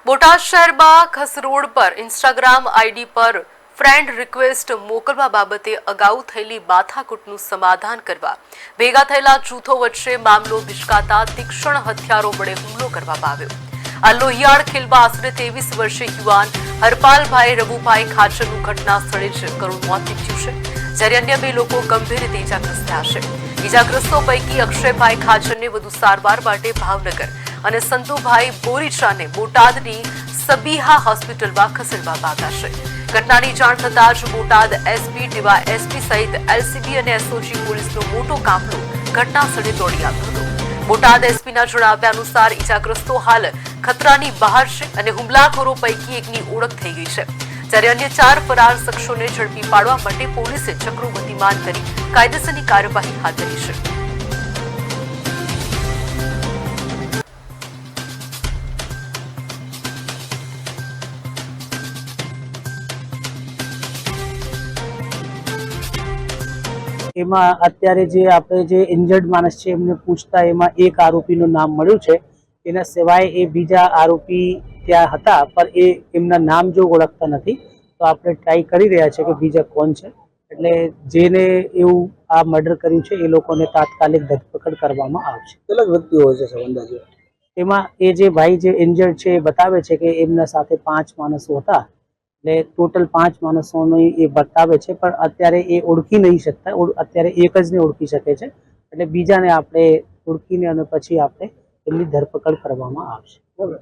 બોટાદ શહેરમાં ખસ રોડ પર Instagram ID પર ફ્રેન્ડ રિક્વેસ્ટ મોકલવા બાબતે અગાઉ થયેલી માથાકૂટનું સમાધાન કરવા ભેગા થયેલા જૂથો વચ્ચે મામલો વિચકાતા તીક્ષ્ણ હથિયારો વડે હુમલો કરવામાં આવ્યો। આ લોહિયાળ ખેલમાં આશરે 23 વર્ષીય યુવાન હરપાલભાઈ રવુભાઈ ખાચરનું ઘટના સ્થળે જ કરુણ મોત નીપજ્યું છે, જ્યારે અન્ય 2 લોકો ગંભીર રીતે ઇજાગ્રસ્ત થયા છે। ઇજાગ્રસ્તો પૈકી અક્ષયભાઈ ખાચરને વધુ સારવાર માટે ભાવનગર અને સંતુભાઈ બોરીચાને બોટાદની સબીહા હોસ્પિટલમાં ખસેડવામાં આવ્યા છે। ઘટનાની જાણ થતાં જ બોટાદ એસપી ડીવાયએસપી સહિત એલસીબી અને એસઓજી પોલીસનો મોટો કાફલો ઘટના સ્થળે દોડી આવ્યો હતો। બોટાદ એસપીના જણાવ્યા અનુસાર ઇજાગ્રસ્તો હાલ ખતરાની બહાર છે અને હુમલાખોરો પૈકી એકની ઓળખ થઈ ગઈ છે, જ્યારે અન્ય 4 ફરાર શખ્સોને ઝડપી પાડવા માટે પોલીસે ચક્રો ગતિમાન કરી કાયદેસરની કાર્યવાહી હાથ ધરી છે। એમાં અત્યારે જે આપણે જે ઇન્જર્ડ માણસ છે એમને પૂછતા એમાં એક આરોપીનું નામ મળ્યું છે। એના સિવાય એ બીજા આરોપી ત્યાં હતા, પણ એ એમના નામ જો ઓળખતા નથી, તો આપણે ટ્રાય કરી રહ્યા છે કે બીજા કોણ છે। એટલે જેને એવું આ મર્ડર કર્યું છે એ લોકોને તાત્કાલિક ધરપકડ કરવામાં આવશે। કેટલાક વ્યક્તિઓ હોય છે અંદાજે? એમાં એ જે ભાઈ જે ઇન્જર્ડ છે એ બતાવે છે કે એમના સાથે 5 માણસો હતા, એટલે ટોટલ 5 માણસોની એ બતાવે છે, પણ અત્યારે એ ઓળખી નહીં શકતા, અત્યારે એક જ ને ઓળખી શકે છે। એટલે બીજાને આપણે ઓળખીને અને પછી આપણે એમની ધરપકડ કરવામાં આવશે।